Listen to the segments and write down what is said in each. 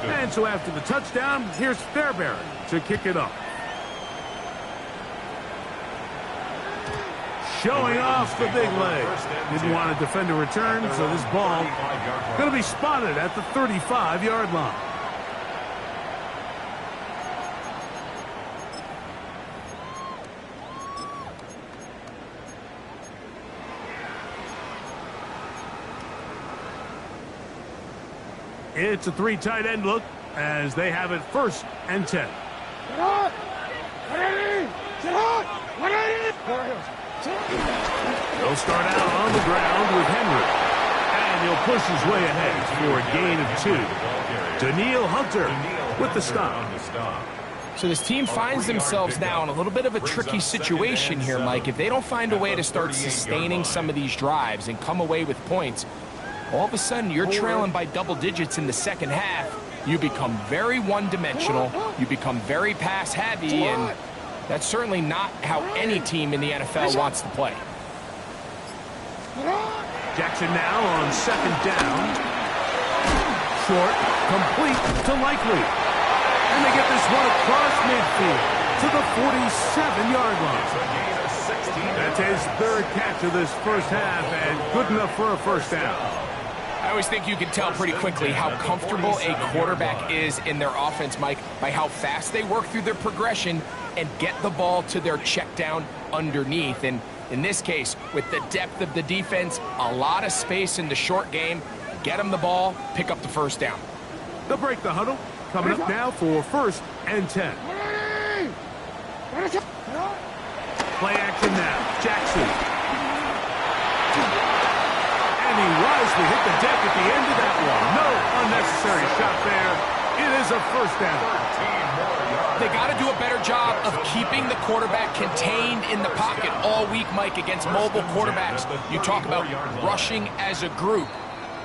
And so after the touchdown, here's Fairbairn to kick it up. Showing off the big leg. Didn't want to defend a return, so this ball going to be spotted at the 35-yard line. It's a three tight end look as they have it 1st and 10. He'll start out on the ground with Henry. And he'll push his way ahead for a gain of 2. Daniil Hunter with the stop. So this team finds themselves now in a little bit of a tricky situation here, Mike. If they don't find a way to start sustaining some of these drives and come away with points, all of a sudden you're trailing by double digits in the second half. You become very one-dimensional. You become very pass-heavy, and that's certainly not how any team in the NFL wants to play. Jackson now on 2nd down. Short, complete to Likely. And they get this one across midfield to the 47-yard line. That's his 3rd catch of this first half, and good enough for a 1st down. I always think you can tell pretty quickly how comfortable a quarterback is in their offense, Mike, by how fast they work through their progression and get the ball to their check down underneath. And in this case, with the depth of the defense, a lot of space in the short game, get them the ball, pick up the 1st down. They'll break the huddle. Coming up now for 1st and 10. Play action now. Jackson. And he wisely hit the deck at the end of that one. No unnecessary shot there. It is a 1st down. They got to do a better job of keeping the quarterback contained in the pocket all week, Mike, against mobile quarterbacks. You talk about rushing as a group.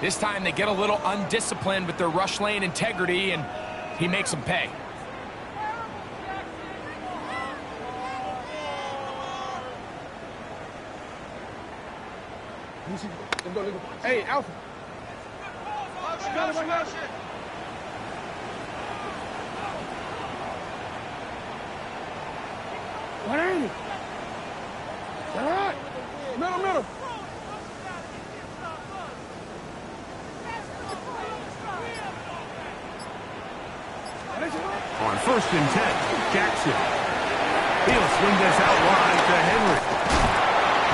This time they get a little undisciplined with their rush lane integrity, and he makes them pay. Hey, Alpha. What ain't it? All right. Middle. On 1st and 10, Jackson. He'll swing this out wide to Henry.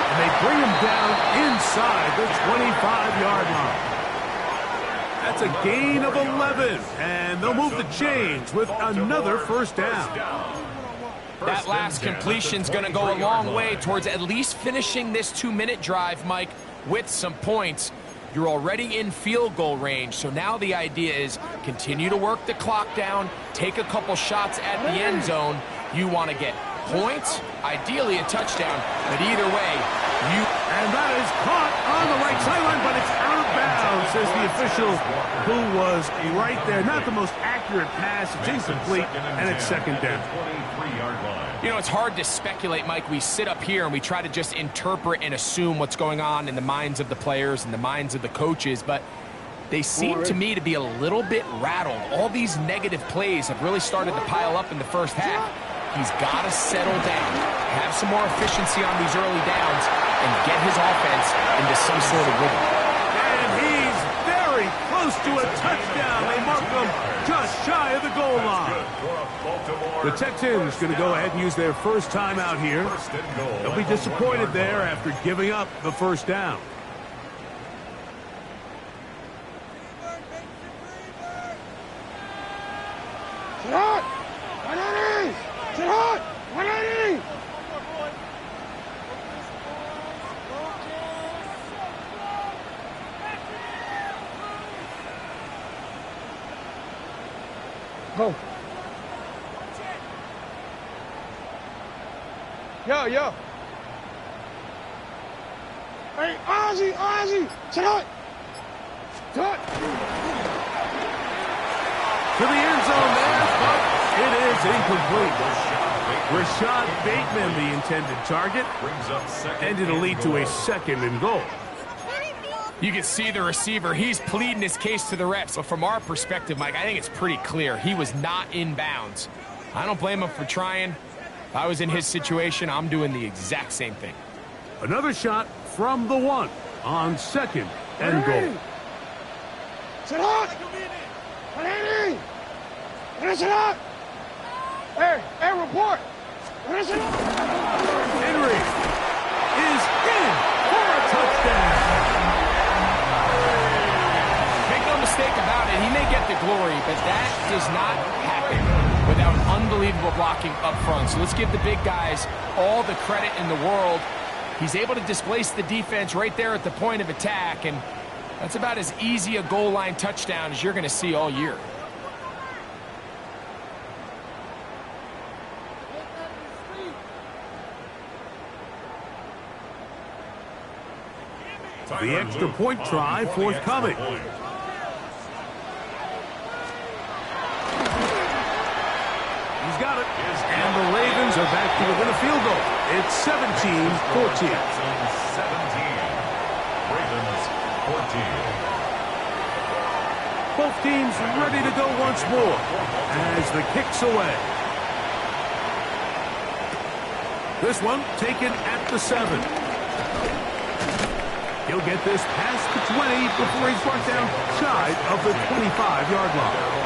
And they bring him down inside the 25-yard line. That's a gain of 11. And they'll move the chains with another 1st down. That last completion's going to go a long way towards at least finishing this 2-minute drive, Mike, with some points. You're already in field goal range, so now the idea is continue to work the clock down, take a couple shots at the end zone. You want to get points, ideally a touchdown, but either way, And that is caught on the right sideline, but it's out of bounds, says the official who was right there. Not the most accurate pass, it's incomplete, and it's 2nd down. You know, it's hard to speculate, Mike. We sit up here and we try to just interpret and assume what's going on in the minds of the players and the minds of the coaches, but they seem to me to be a little bit rattled. All these negative plays have really started to pile up in the first half. He's got to settle down, have some more efficiency on these early downs, and get his offense into some sort of rhythm. And he's very close to a touchdown. They mark him just shy of the goal line. The Texans going to go ahead and use their 1st time out here. They'll be disappointed there after giving up the 1st down. Go. Yo. Hey, Ozzy, sit out. Cut. To the end zone there, but it is incomplete. Rashad Bateman, the intended target, and it'll lead to a 2nd and goal. You can see the receiver. He's pleading his case to the refs. But from our perspective, Mike, I think it's pretty clear. He was not in bounds. I don't blame him for trying. If I was in his situation, I'm doing the exact same thing. Another shot from the 1 on 2nd and goal. Sit up! Sit up! Hey, report! Henry is in for a touchdown. Make no mistake about it, he may get the glory, but that does not happen without unbelievable blocking up front. So let's give the big guys all the credit in the world. He's able to displace the defense right there at the point of attack, and that's about as easy a goal line touchdown as you're going to see all year. The extra point try forthcoming. He's got it. And the Ravens are back to within a field goal. It's 17-14. Ravens 14. Both teams ready to go once more as the kick's away. This one taken at the 7. He'll get this past the 20 before he's brought down shy of the 25-yard line.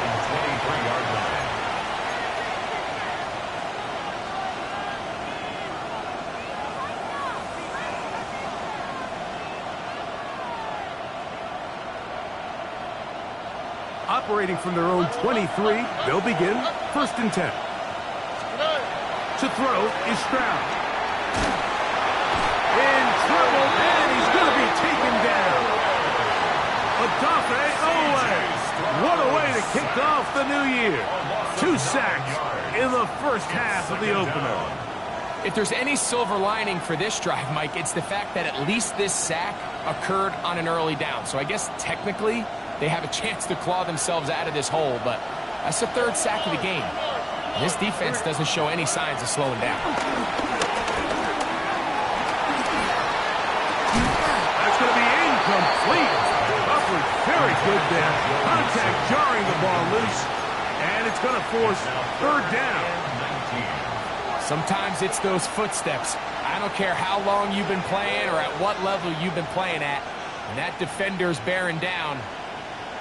Operating from their own 23, they'll begin 1st and 10. To throw is Stroud. In trouble, and he's going to be taken down. Odafe Oweh. What a way to kick off the new year. 2 sacks in the first half of the opener. If there's any silver lining for this drive, Mike, it's the fact that at least this sack occurred on an early down. So I guess technically they have a chance to claw themselves out of this hole, but that's the 3rd sack of the game. This defense doesn't show any signs of slowing down. That's going to be incomplete. Butler very good there. Contact jarring the ball loose, and it's going to force 3rd down. Sometimes it's those footsteps. I don't care how long you've been playing or at what level you've been playing at. When that defender's bearing down,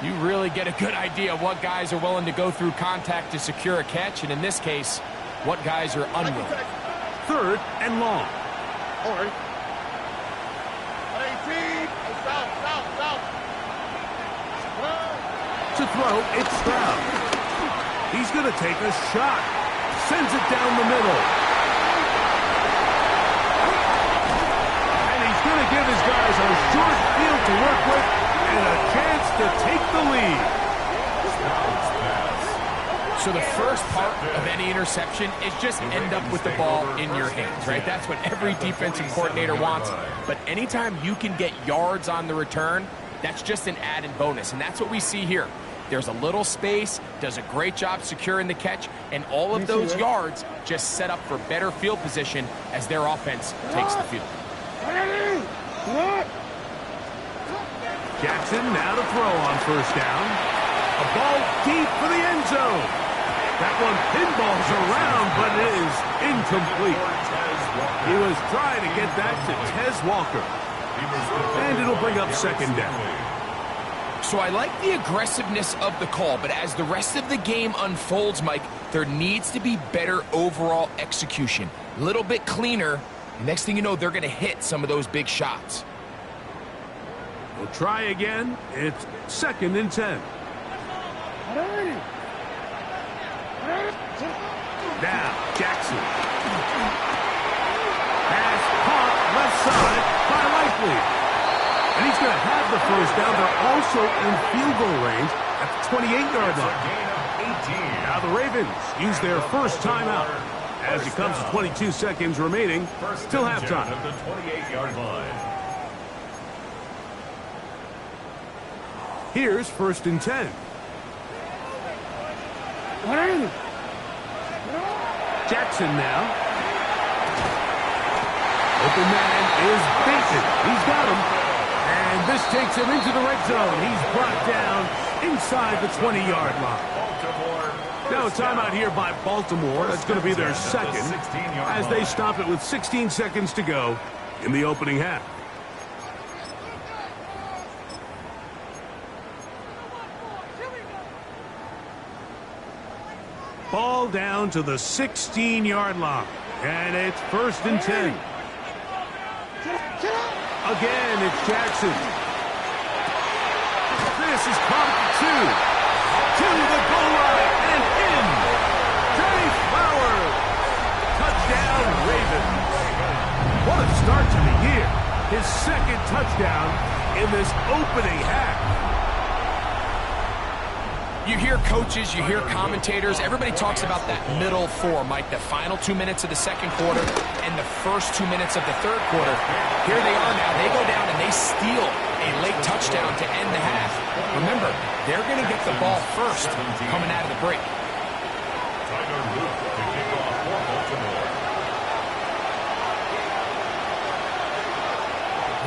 you really get a good idea of what guys are willing to go through contact to secure a catch, and in this case, what guys are unwilling. 3rd and long. All right. 18. South. To throw, it's Stroud. He's going to take a shot. Sends it down the middle. And he's going to give his guys a short field to work with and a chance to take the lead. So the first part of any interception is just end up with the ball in your hands, right? That's what every defensive coordinator wants. But anytime you can get yards on the return, that's just an added bonus. And that's what we see here. There's a little space, does a great job securing the catch, and all of those yards just set up for better field position as their offense takes the field. Jackson now to throw on 1st down. A ball deep for the end zone. That one pinballs around, but it is incomplete. He was trying to get that to Tez Walker. And it'll bring up 2nd down. So I like the aggressiveness of the call, but as the rest of the game unfolds, Mike, there needs to be better overall execution. A little bit cleaner. Next thing you know, they're going to hit some of those big shots. We'll try again. It's 2nd and 10. Now, Jackson. Pass caught left side by Likely. And he's going to have the 1st down. They're also in field goal range at the 28-yard line. Now the Ravens use their 1st timeout as it comes to 22 seconds remaining till halftime. At the 28-yard line. Here's 1st and 10. Jackson now. Open man is Bateman. He's got him. And this takes him into the red zone. He's brought down inside the 20-yard line. Now a timeout here by Baltimore. That's going to be their second as they stop it with 16 seconds to go in the opening half. Ball down to the 16-yard line. And it's 1st and 10. Again, it's Jackson. This is caught at the 2. To the goal line and in. Trey Flowers. Touchdown, Ravens. What a start to the year. His second touchdown in this opening half. You hear coaches, you hear commentators, everybody talks about that middle four, Mike, the final 2 minutes of the second quarter and the first 2 minutes of the third quarter. Here they are now. They go down and they steal a late touchdown to end the half. Remember, they're going to get the ball first coming out of the break.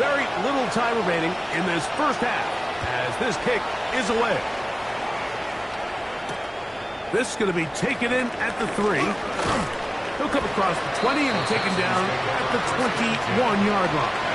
Very little time remaining in this first half as this kick is away. This is going to be taken in at the 3. He'll come across the 20 and taken down at the 21-yard line.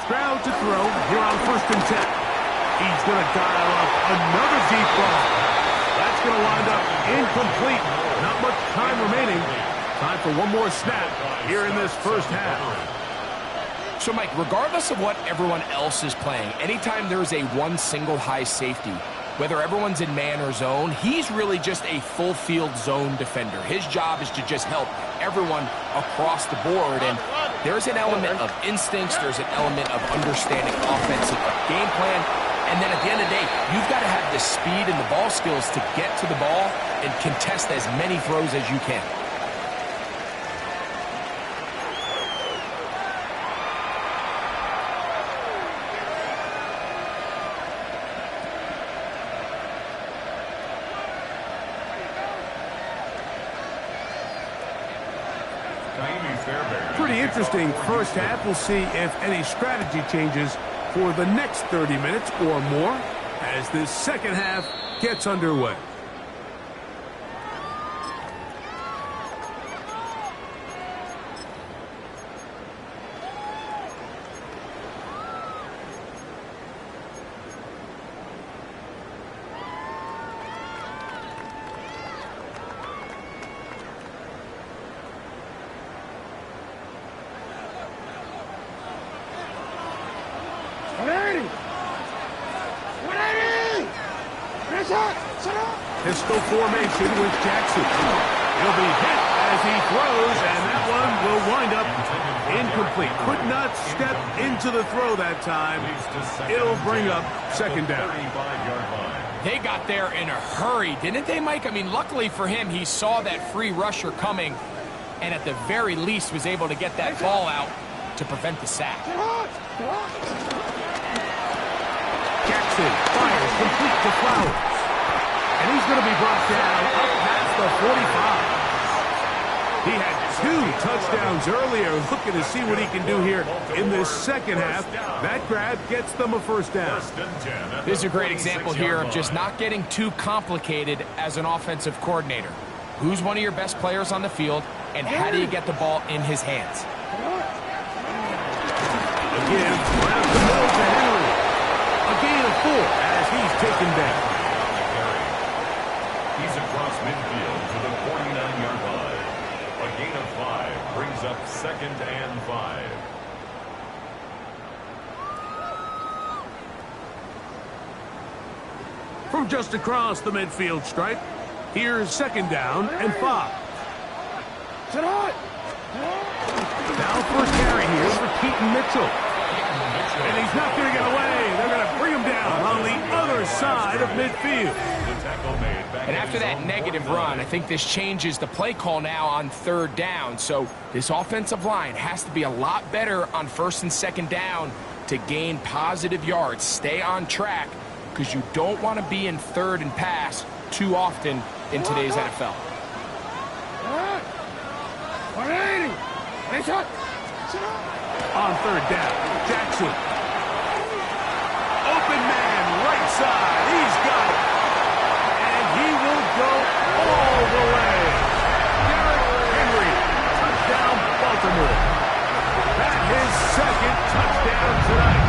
Stroud to throw here on 1st and 10. He's going to dial up another deep ball. That's going to wind up incomplete. Not much time remaining. Time for one more snap here in this first half. So, Mike, regardless of what everyone else is playing, anytime there's a one single high safety, whether everyone's in man or zone, he's really just a full field zone defender. His job is to just help everyone across the board. And there's an element of instincts, there's an element of understanding offensive game plan, and then at the end of the day, you've got to have the speed and the ball skills to get to the ball and contest as many throws as you can. Pretty interesting first half. We'll see if any strategy changes for the next 30 minutes or more as this second half gets underway. Pistol formation with Jackson. He'll be hit as he throws, and that one will wind up incomplete. Could not step into the throw that time. It'll bring up 2nd down. They got there in a hurry, didn't they, Mike? I mean, luckily for him, he saw that free rusher coming and at the very least was able to get that ball out to prevent the sack. Jackson fires complete to Flowers. And he's going to be brought down up past the 45. He had 2 touchdowns earlier, looking to see what he can do here in this second half. That grab gets them a 1st down. This is a great example here of just not getting too complicated as an offensive coordinator. Who's one of your best players on the field, and how do you get the ball in his hands? Again, grab the middle to Henry. A gain of 4 as he's taken down. He's across midfield to the 49-yard line. A gain of 5 brings up 2nd and 5. From just across the midfield stripe, here's 2nd down and 5. Now first carry here for Keaton Mitchell. And he's not going to get away. They're going to bring him down on the other other side of midfield. And after that negative run, I think this changes the play call now on third down. So this offensive line has to be a lot better on first and second down to gain positive yards. Stay on track because you don't want to be in third and pass too often in today's NFL. 180. Nice shot. On third down, Jackson. Open man, right side. He's got it. And he will go all the way. Derrick Henry, touchdown Baltimore. That's his second touchdown tonight.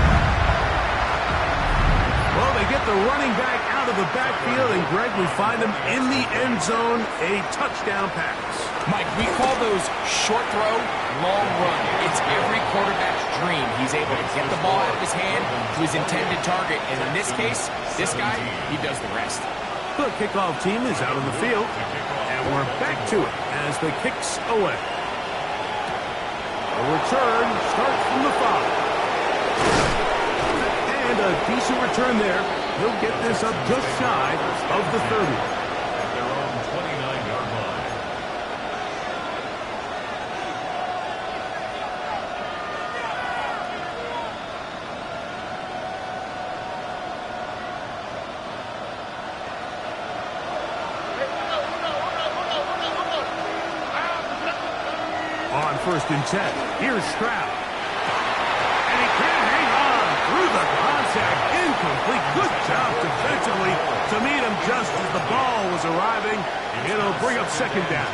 Well, they get the running back out of the backfield, and Greg, we find him in the end zone, a touchdown pass. Mike, we call those short throw, long run. It's every quarterback's dream. He's able to get the ball out of his hand to his intended target, and in this case, this guy, he does the rest. The kickoff team is out on the field, and we're back to it as the kick's away. A return starts from the 5. And a decent return there. He'll get this up just shy of the 30. At their own 29-yard line. On first and 10, here's Stroud. And he can't hang on through the contact. Incomplete. Good job defensively to meet him just as the ball was arriving. It'll bring up second down.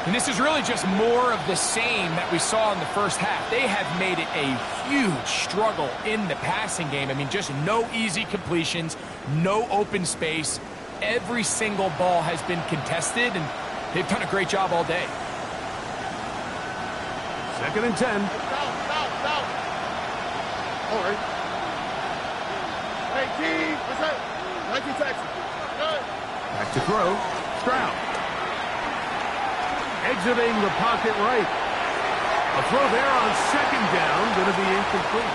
And this is really just more of the same that we saw in the first half. They have made it a huge struggle in the passing game. I mean, just no easy completions, no open space. Every single ball has been contested, and they've done a great job all day. Second and 10. South. All right. 18. What's that? 19 Texas. Good. Back to throw. Stroud. Exiting the pocket right. A throw there on second down. Going to be incomplete.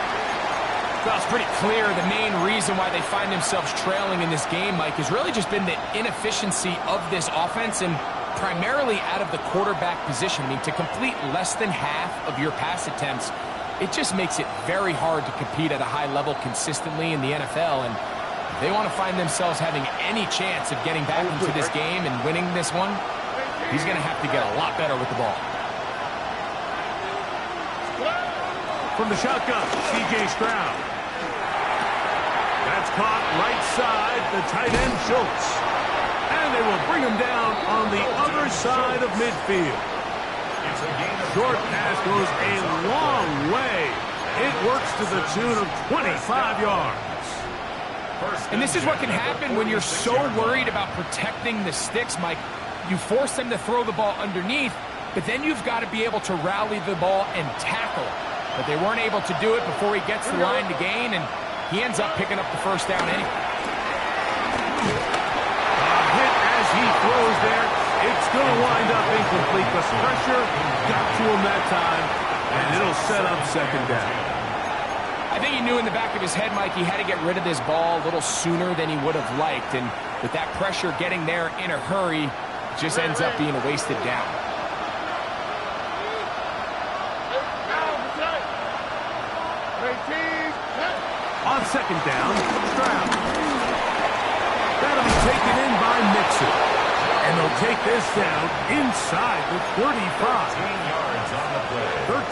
Well, it's pretty clear the main reason why they find themselves trailing in this game, Mike, has really just been the inefficiency of this offense and primarily out of the quarterback position. I mean, to complete less than half of your pass attempts, it just makes it very hard to compete at a high level consistently in the NFL. And if they want to find themselves having any chance of getting back into this game and winning this one, he's going to have to get a lot better with the ball. From the shotgun, C.J. Stroud. That's caught right side, the tight end Schultz. And they will bring him down on the other side of midfield. Short pass goes a long way. It works to the tune of 25 yards. And this is what can happen when you're so worried about protecting the sticks, Mike. You force them to throw the ball underneath, but then you've got to be able to rally the ball and tackle. But they weren't able to do it before he gets the line to gain, and he ends up picking up the first down anyway. Hit as he throws there. It's going to wind up incomplete. The pressure got to him that time, and it'll set up second down. I think he knew in the back of his head, Mike, he had to get rid of this ball a little sooner than he would have liked. And with that pressure getting there in a hurry, it just ends up being a wasted down. On second down, Stroud. That'll be taken in by Mixon. And they'll take this down inside the 35.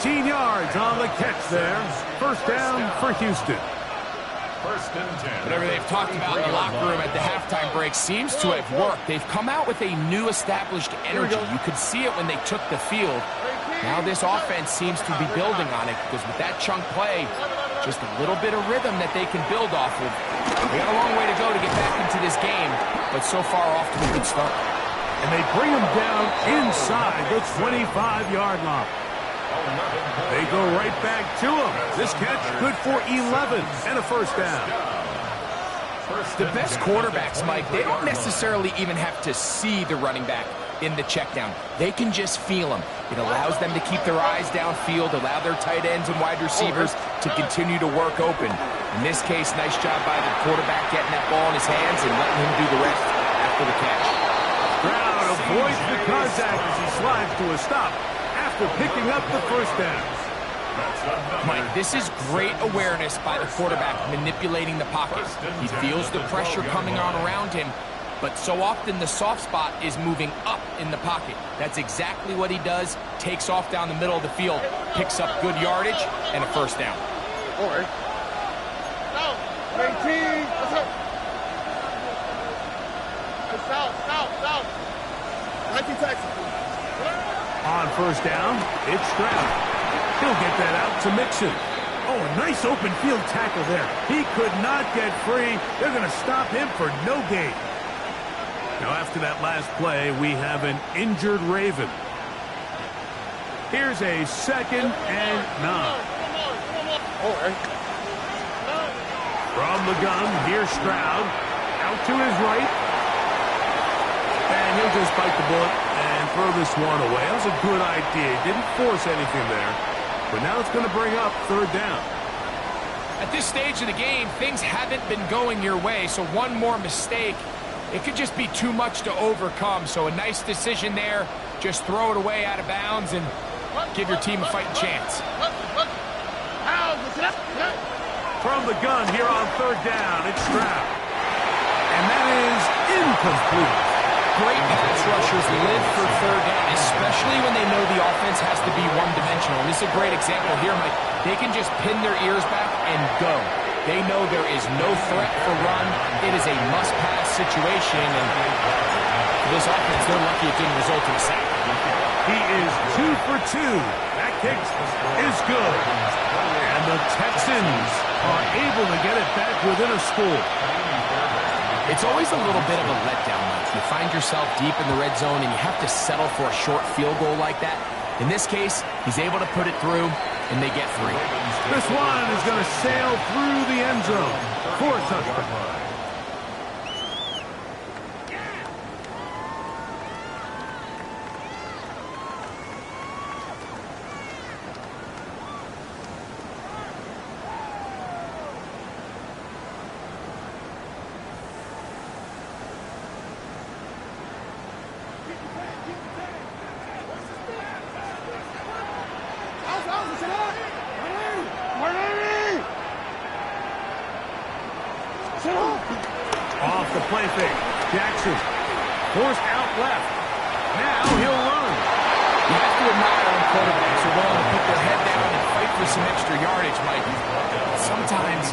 13 yards on the catch there. First down for Houston. First and 10. Whatever they've talked about in the locker room at the halftime break seems to have worked. They've come out with a new established energy. You could see it when they took the field. Now this offense seems to be building on it because with that chunk play, just a little bit of rhythm that they can build off of. They got a long way to go to get back into this game, but so far off to a good start. And they bring him down inside the 25-yard line. They go right back to him. This catch good for 11 and a first down. The best quarterbacks, Mike, they don't necessarily even have to see the running back. in the check down. They can just feel him. It allows them to keep their eyes downfield, allow their tight ends and wide receivers to continue to work open. In this case, nice job by the quarterback getting that ball in his hands and letting him do the rest after the catch. Stroud avoids the contact as he slides to a stop after picking up the first down. Mike, this is great awareness by the quarterback manipulating the pocket. He feels the pressure coming on around him, but so often the soft spot is moving up in the pocket. That's exactly what he does. Takes off down the middle of the field, picks up good yardage, and a first down. All right. Out. 18. What's up? South. 19 Texas. On first down, it's Stroud. He'll get that out to Mixon. Oh, a nice open field tackle there. He could not get free. They're going to stop him for no gain. Now, after that last play, we have an injured Raven. Here's a 2nd and 9. All right. From the gun, here's Stroud. Out to his right. And he'll just bite the bullet and throw this one away. That was a good idea. Didn't force anything there. But now it's going to bring up 3rd down. At this stage of the game, things haven't been going your way, so one more mistake, it could just be too much to overcome. So a nice decision there. Just throw it away out of bounds and give your team a fighting chance. From the gun here on 3rd down, it's Stroud. And that is incomplete. Great pass rushers live for 3rd down, especially when they know the offense has to be one-dimensional. And this is a great example here, Mike. They can just pin their ears back and go. They know there is no threat for run. It is a must-pass situation, and for this offense, they're lucky it didn't result in a sack. He is 2 for 2. That kick is good. And the Texans are able to get it back within a score. It's always a little bit of a letdown, Mike. You find yourself deep in the red zone, and you have to settle for a short field goal like that. In this case, he's able to put it through, and they get 3. This one is going to sail through the end zone for a touchdown. Off the play fake. Jackson forced out left. Now he'll run. You have to admire when quarterbacks are willing to put their head down and fight for some extra yardage, Mike. Sometimes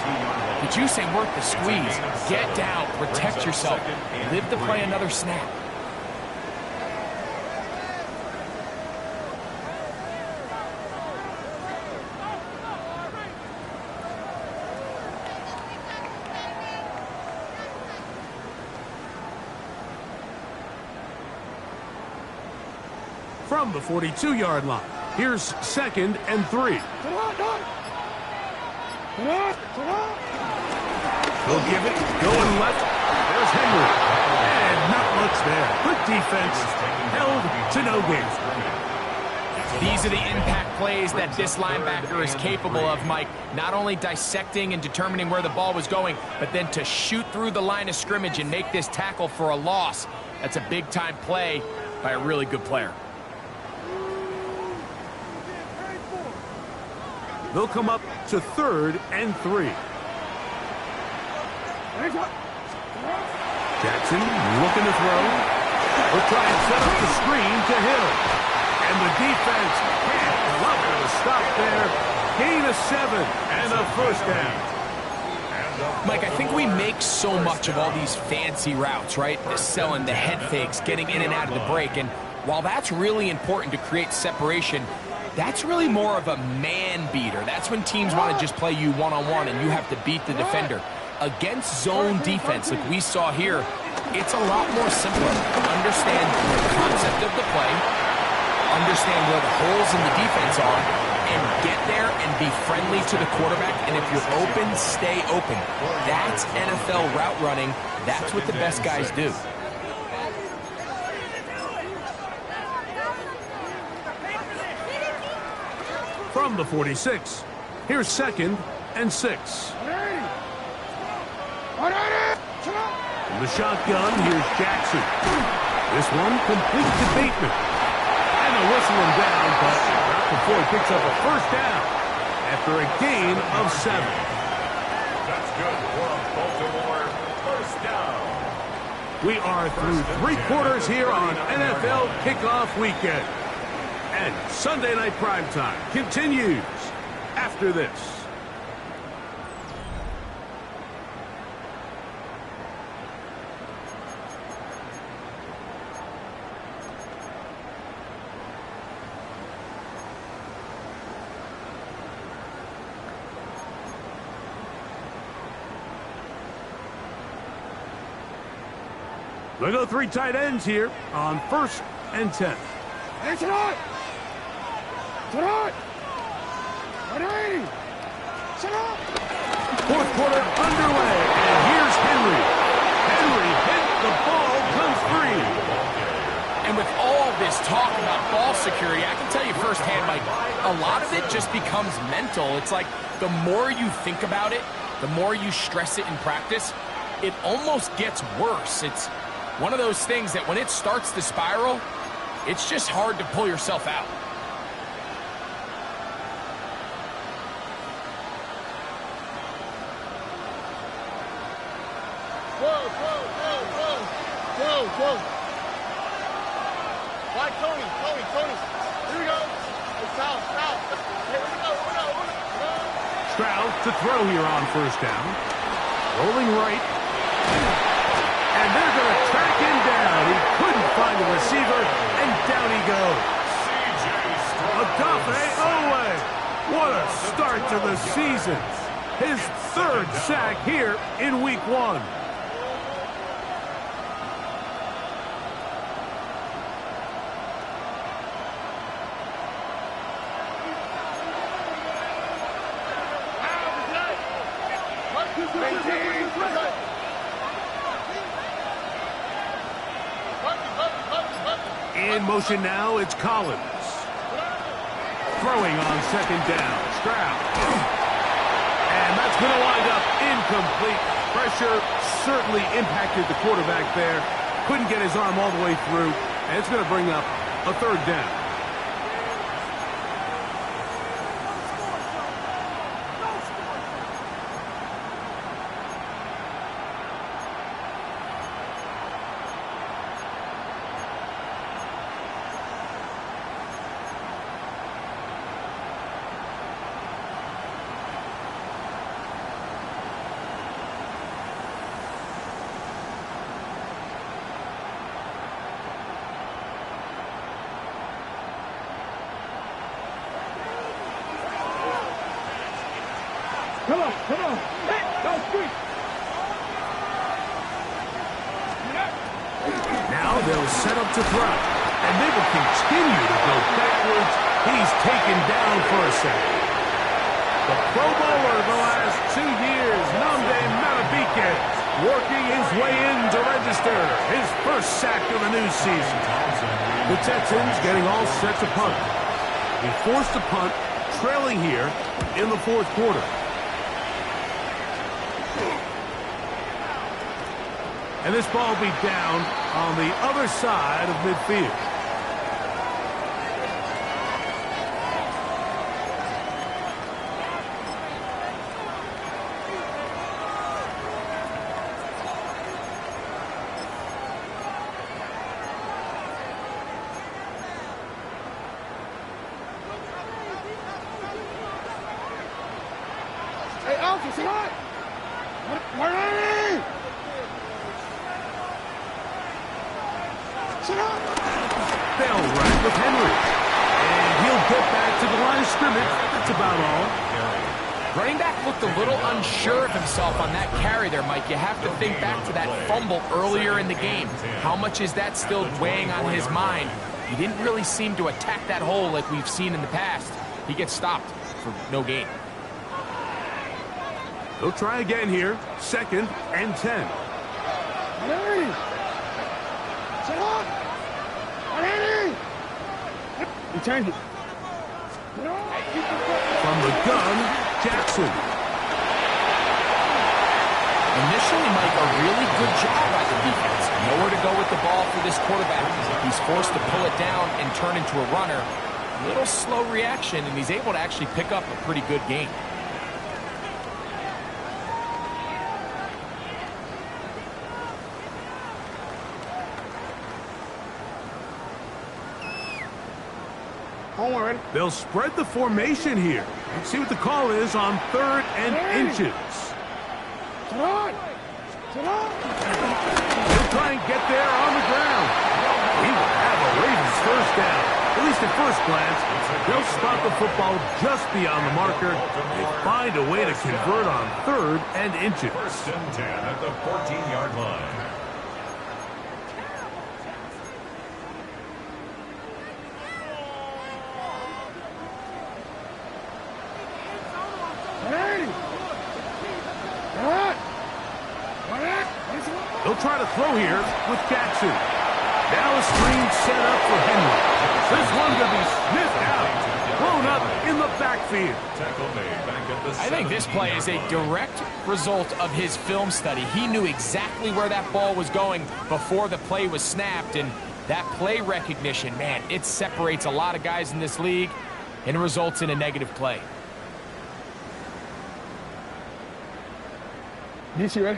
the juice ain't worth the squeeze. Get down, protect yourself, live to play another snap. From the 42-yard line, here's 2nd and 3. He'll give it, going left. There's Henry. And not much there. Good defense, held to no gain. These are the impact plays that this linebacker is capable of, Mike. Not only dissecting and determining where the ball was going, but then to shoot through the line of scrimmage and make this tackle for a loss. That's a big-time play by a really good player. They'll come up to 3rd and 3. Jackson looking to throw. We'll try and set up the screen to Hill. And the defense can't allow him to stop there. Gain of 7 and a first down. Mike, I think we make so much of all these fancy routes, right? The selling, the head fakes, getting in and out of the break. And while that's really important to create separation, that's really more of a man beater. That's when teams want to just play you one-on-one and you have to beat the defender. Against zone defense, like we saw here, it's a lot more simpler. Understand the concept of the play, understand where the holes in the defense are, and get there and be friendly to the quarterback. And if you're open, stay open. That's NFL route running. That's what the best guys do. from the 46. Here's 2nd and 6. From the shotgun, here's Jackson. This one complete to Bateman. And they'll whistle him down, but not before he picks up a first down after a gain of 7. That's good for a Baltimore first down. We are through 3 quarters here on NFL Kickoff Weekend. And Sunday Night Primetime continues after this. We'll go 3 tight ends here on 1st and 10. Fourth quarter underway, and here's Henry. Henry hit, the ball comes free. And with all this talk about ball security, I can tell you firsthand, Mike, a lot of it just becomes mental. It's like the more you think about it, the more you stress it in practice, it almost gets worse. It's one of those things that when it starts to spiral, it's just hard to pull yourself out. Whoa. Why, Tony. Here we go. It's out. Here we go. Stroud to throw here on 1st down. Rolling right. And they're going to track him down. He couldn't find the receiver, and down he goes. Odafe Owe. What a start to the season. His 3rd sack here in Week 1. In motion now, it's Collins. Throwing on 2nd down. Stroud. And that's going to wind up incomplete. Pressure certainly impacted the quarterback there. Couldn't get his arm all the way through. And it's going to bring up a 3rd down. Come on. Hey, go quick. Now they'll set up to throw. And they will continue to go backwards. He's taken down for a second. The Pro Bowler the last 2 years, Nnamdi Madubuike, working his way in to register his 1st sack of the new season. The Texans getting all set to punt. He forced a punt, trailing here in the 4th quarter. And this ball will be down on the other side of midfield. Hey, Alfie, say what? Where are you? They'll run with Henry. And he'll get back to the line of scrimmage. That's about all. Running back looked a little unsure of himself on that carry there, Mike. You have to think back to that fumble earlier in the game. How much is that still weighing on his mind? He didn't really seem to attack that hole like we've seen in the past. He gets stopped for no gain. They'll try again here. 2nd and 10. He turned it. From the gun, Jackson. Initially, Mike, a really good job by the defense. Nowhere to go with the ball for this quarterback. He's forced to pull it down and turn into a runner. Little slow reaction, and he's able to actually pick up a pretty good game. They'll spread the formation here. Let's see what the call is on 3rd and inches. He'll try and get there on the ground. He will have a Ravens first down. At least at first glance, they'll spot the football just beyond the marker. They find a way to convert on 3rd and inches. 1st and 10 at the 14-yard line. They'll try to throw here with Jackson. Now a screen set up for Henry. This one going to be sniffed out. Thrown up in the backfield. I think this play is a direct result of his film study. He knew exactly where that ball was going before the play was snapped. And that play recognition, man, it separates a lot of guys in this league and results in a negative play.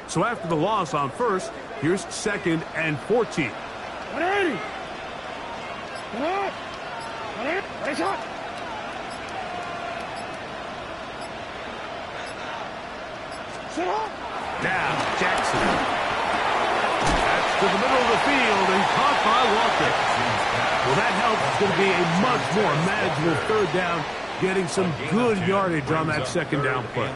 So after the loss on 1st, here's 2nd and 14. Now Jackson. That's to the middle of the field and caught by Walker. Well, that helps. It's going to be a much more manageable 3rd down, getting some good yardage on that 2nd down play.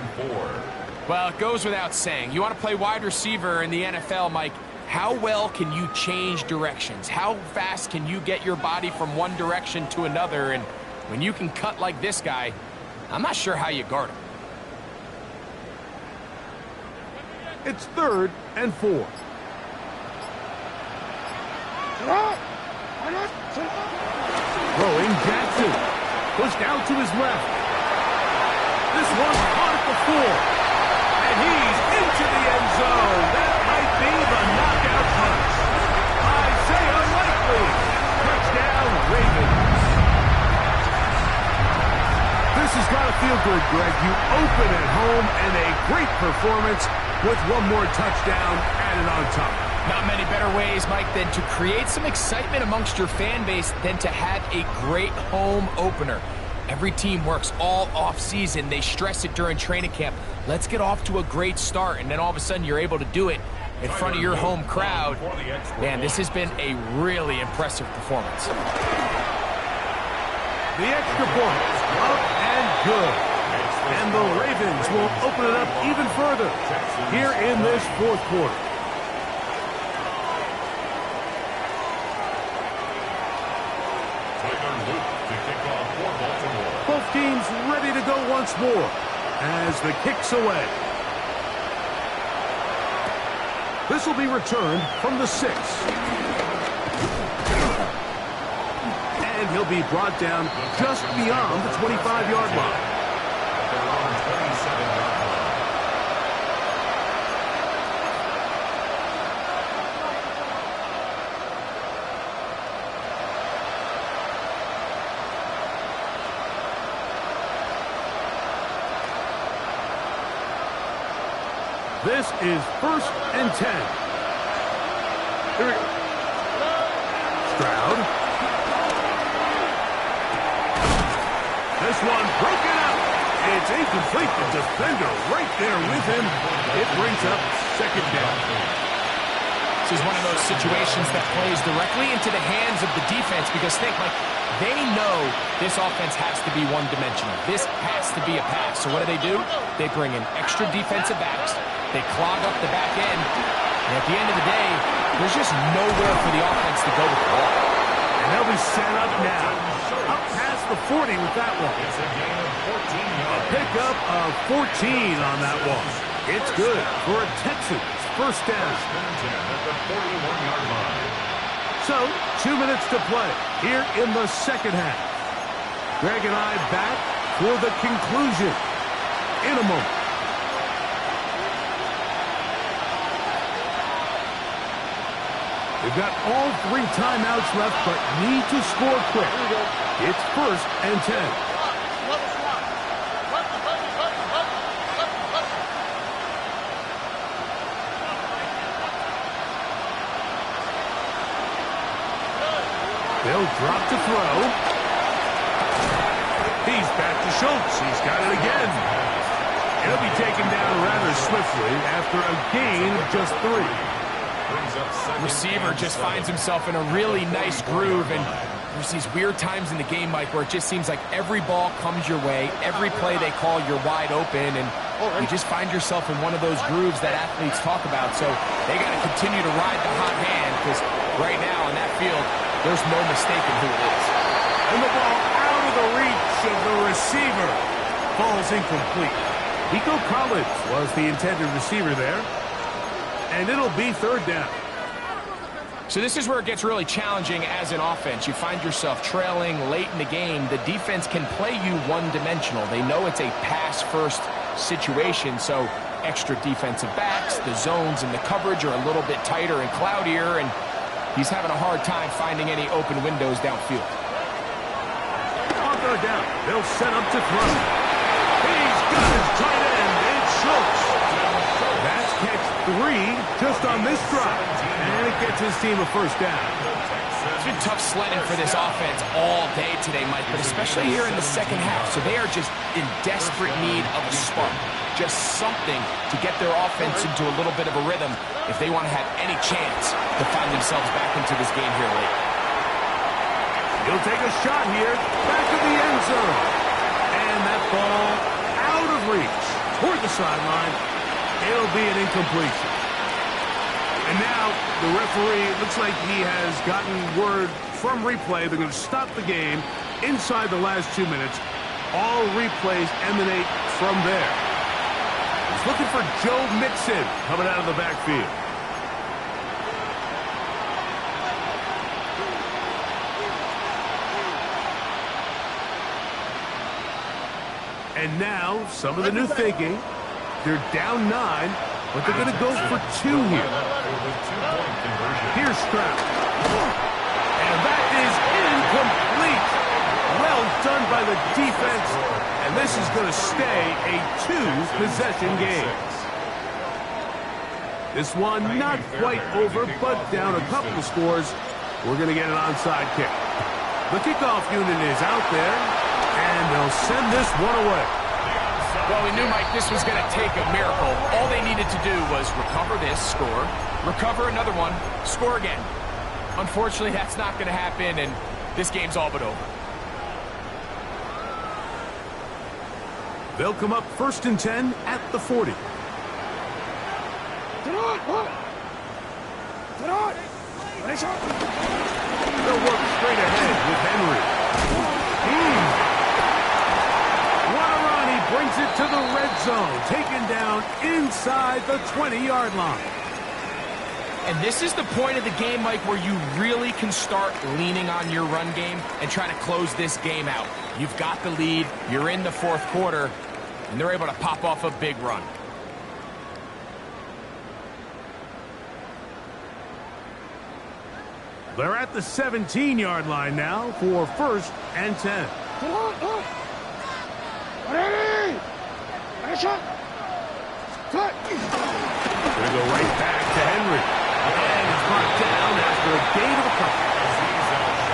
Well, it goes without saying. You want to play wide receiver in the NFL, Mike, how well can you change directions? How fast can you get your body from one direction to another? And when you can cut like this guy, I'm not sure how you guard him. It's 3rd and 4. Throwing Jackson. Pushed out to his left. This one's caught at the 4. And he's into the end zone. That might be the knockout punch. Isaiah Likely. Touchdown, Ravens. This has got to feel good, Greg. You open at home and a great performance with one more touchdown added on top. Not many better ways, Mike, than to create some excitement amongst your fan base than to have a great home opener. Every team works all off-season. They stress it during training camp. Let's get off to a great start, and then all of a sudden you're able to do it in front of your home crowd. Man, this has been a really impressive performance. The extra point, up and good. And the Ravens will open it up even further here in this 4th quarter. Both teams ready to go once more as the kick's away. This will be returned from the 6. And he'll be brought down just beyond the 25-yard line. This is 1st and 10. Here we go. Stroud. This one broken up. It's incomplete. The defender right there with him. It brings up 2nd down. This is one of those situations that plays directly into the hands of the defense because think, like, they know this offense has to be one-dimensional. This has to be a pass. So what do? They bring in extra defensive backs. They clog up the back end. And at the end of the day, there's just nowhere for the offense to go with the ball. And they'll be set up now. Up past the 40 with that one. It's a gain of 14 yards. A pickup of 14 on that one. It's good for a Texans first down. At the 41-yard line. So, 2 minutes to play here in the 2nd half. Greg and I back for the conclusion in a moment. They've got all 3 timeouts left, but need to score quick. It's 1st and 10. They'll drop to throw. He's back to Schultz. He's got it again. He'll be taken down rather swiftly after a gain of just 3. Receiver just finds himself in a really nice groove, and there's these weird times in the game, Mike, where it just seems like every ball comes your way, every play they call, you're wide open, and you just find yourself in one of those grooves that athletes talk about. So they got to continue to ride the hot hand, because right now in that field, there's no mistaking who it is. And the ball out of the reach of the receiver falls incomplete. Nico Collins was the intended receiver there. And it'll be 3rd down. So this is where it gets really challenging as an offense. You find yourself trailing late in the game. The defense can play you one-dimensional. They know it's a pass-first situation, so extra defensive backs, the zones and the coverage are a little bit tighter and cloudier, and he's having a hard time finding any open windows downfield. On 3rd down, they'll set up to throw. He's got his tight end, it's Schultz. That's catch 3 just on this drive, and it gets his team a 1st down. It's been tough sledding for this offense all day today, Mike, but especially here in the second half. So they are just in desperate need of a spark, just something to get their offense into a little bit of a rhythm if they want to have any chance to find themselves back into this game here late. He'll take a shot here, back of the end zone. And that ball out of reach toward the sideline. It'll be an incompletion. And now the referee, it looks like he has gotten word from replay. They're going to stop the game inside the last 2 minutes. All replays emanate from there. He's looking for Joe Mixon coming out of the backfield. And now, some of the new thinking. They're down 9, but they're going to go for 2 here. Here's Stroud. And that is incomplete. Well done by the defense. And this is going to stay a 2-possession game. This one not quite over, but down a couple of scores. We're going to get an onside kick. The kickoff unit is out there, and they'll send this one away. Well, we knew, Mike, this was going to take a miracle. All they needed to do was recover this, score, recover another one, score again. Unfortunately, that's not going to happen, and this game's all but over. They'll come up 1st and 10 at the 40. They'll work straight ahead with Henry. Brings it to the red zone, taken down inside the 20-yard line. And this is the point of the game, Mike, where you really can start leaning on your run game and try to close this game out. You've got the lead, you're in the 4th quarter, and they're able to pop off a big run. They're at the 17-yard line now for 1st and 10. Going to go right back to Henry. And it's brought down after a gain of a couple.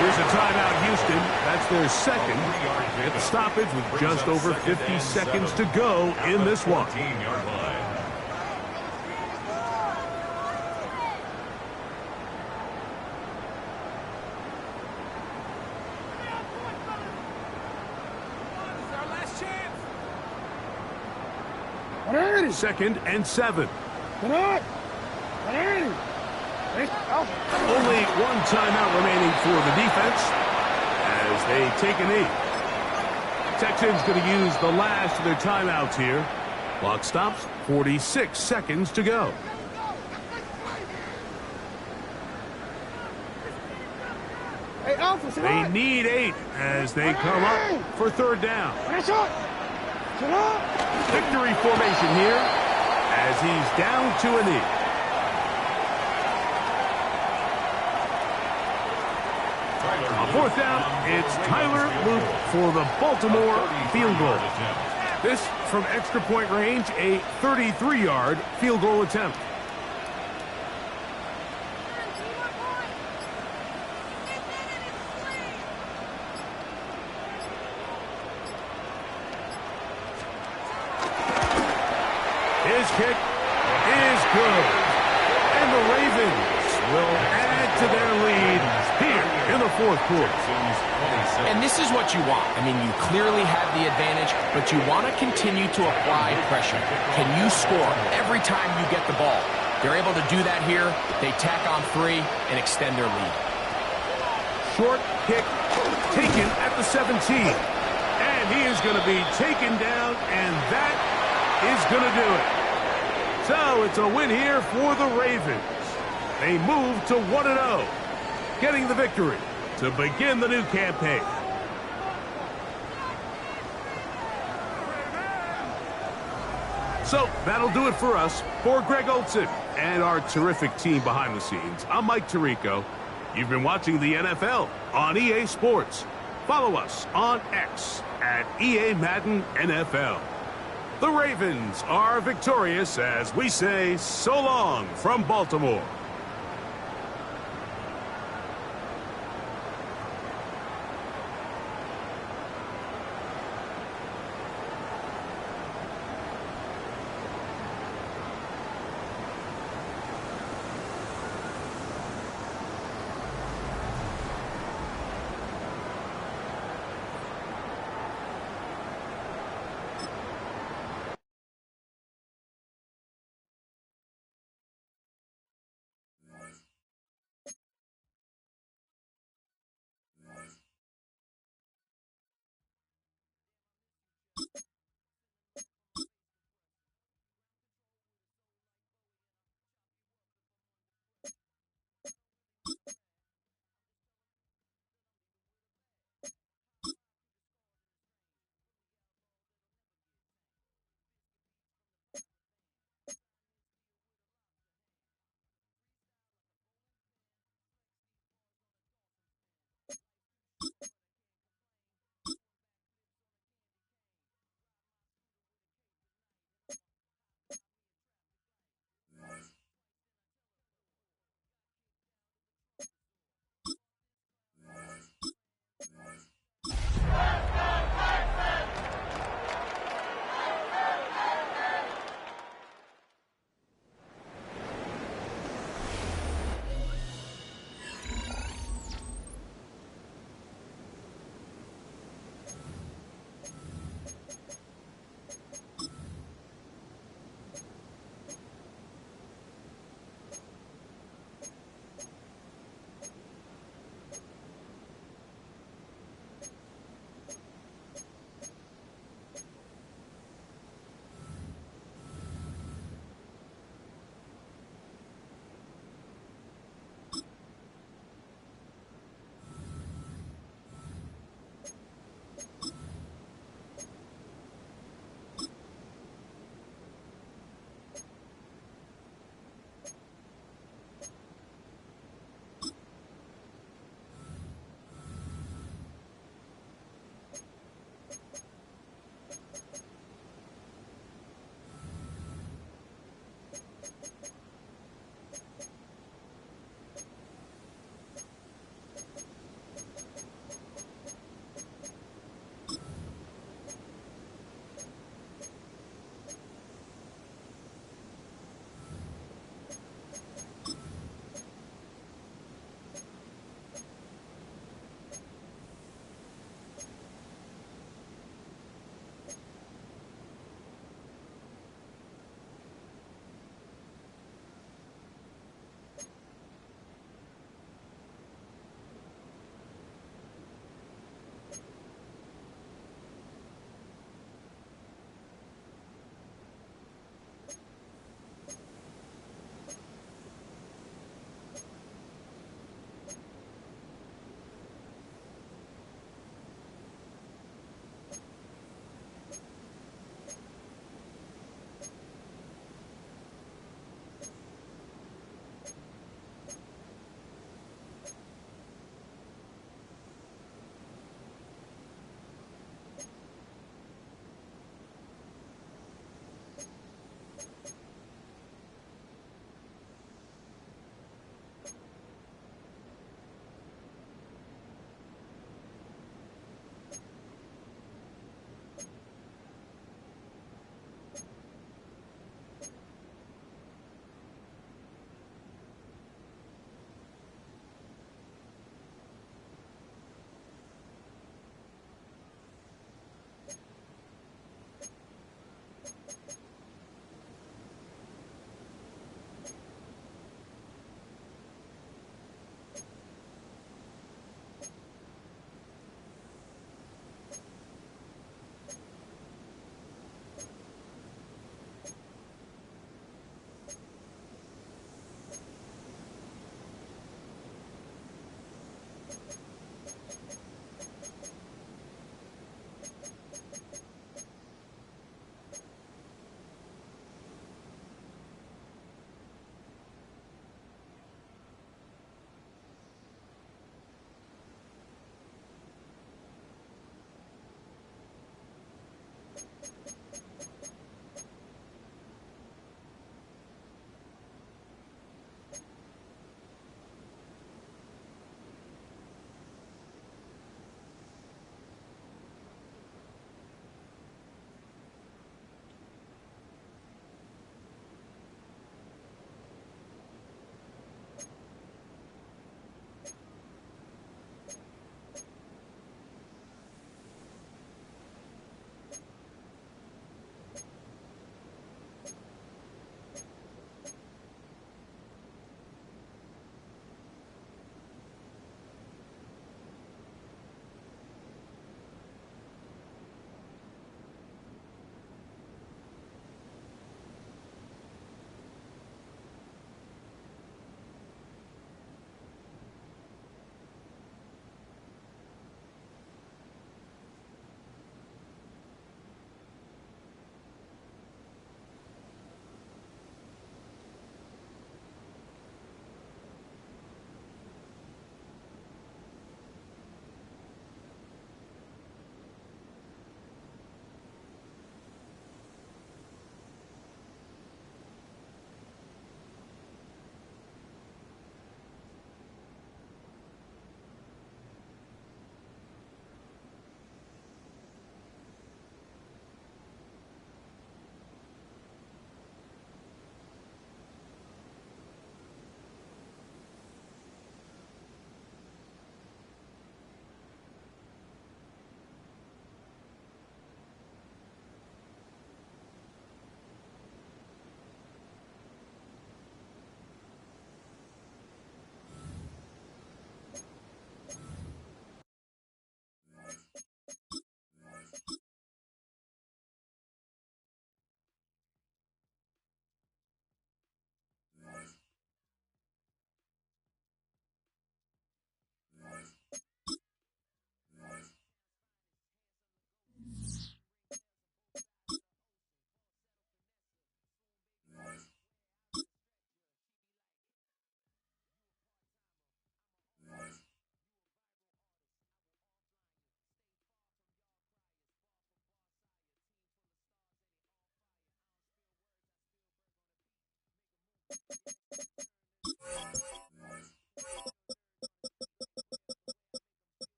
Here's a timeout, Houston. That's their 2nd. Get the stoppage with just over 50 seconds to go in this one. Second and 7. Only one timeout remaining for the defense as they take a knee. Texans going to use the last of their timeouts here. Clock stops, 46 seconds to go. Hey, Alpha! They need 8 as they come up for third down. Victory formation here as he's down to a knee. On fourth down, it's Tyler Luke for the Baltimore field goal. This from extra point range, a 33-yard field goal attempt. His kick is good. And the Ravens will add to their lead here in the fourth quarter. And this is what you want. I mean, you clearly have the advantage, but you want to continue to apply pressure. Can you score every time you get the ball? They're able to do that here. They tack on 3 and extend their lead. Short kick taken at the 17. And he is going to be taken down, and that is going to do it. So it's a win here for the Ravens. They move to 1-0, getting the victory to begin the new campaign. So that'll do it for us. For Greg Olson and our terrific team behind the scenes, I'm Mike Tirico. You've been watching the NFL on EA Sports. Follow us on X at EA Madden NFL. The Ravens are victorious as we say so long from Baltimore.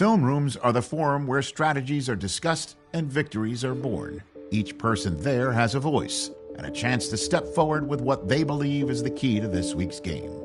film rooms are the forum where strategies are discussed and victories are born. Each person there has a voice and a chance to step forward with what they believe is the key to this week's game.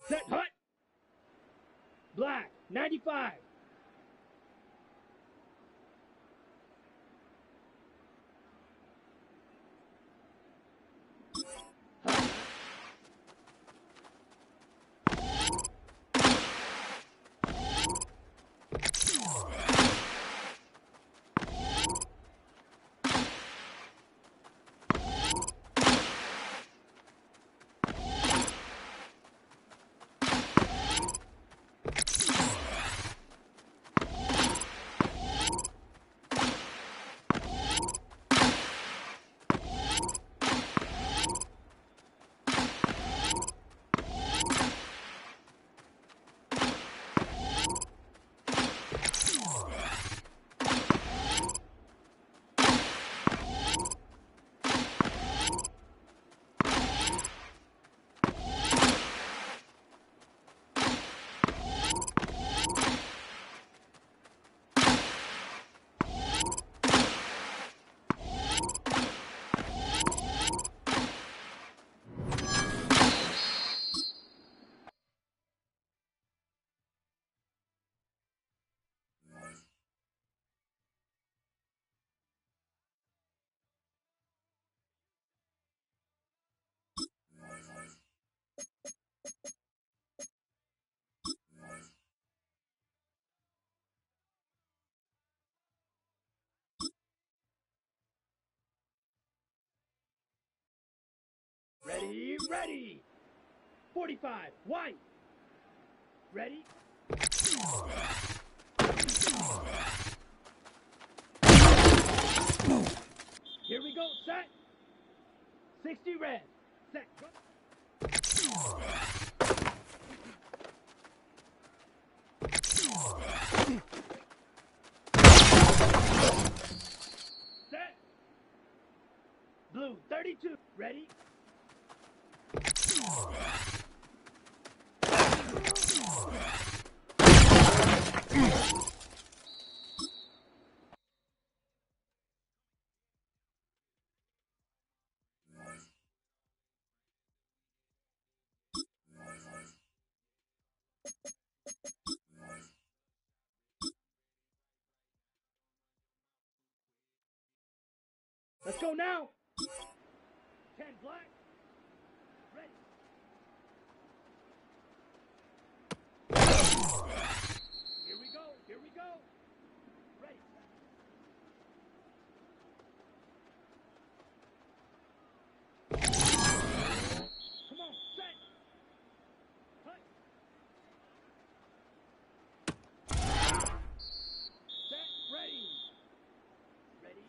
Set hut. Black, 95. Ready, ready. 45, white. Ready. Here we go, set. 60 red. Set, go. Set. Let's go now. 10 black. Ready. Here we go. Here we go. Ready. Come on, set. Cut. Set, ready. Ready.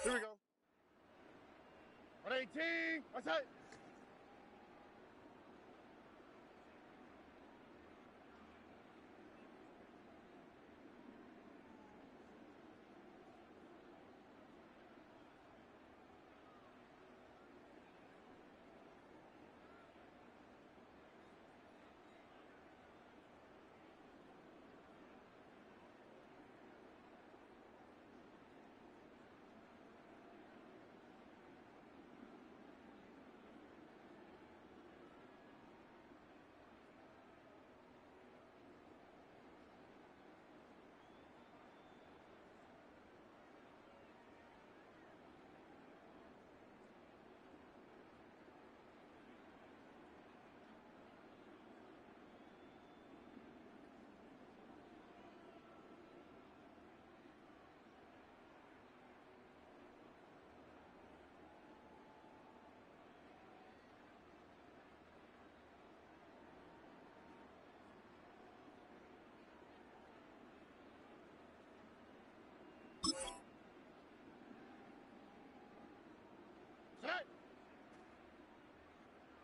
Here we go. 118. That's it.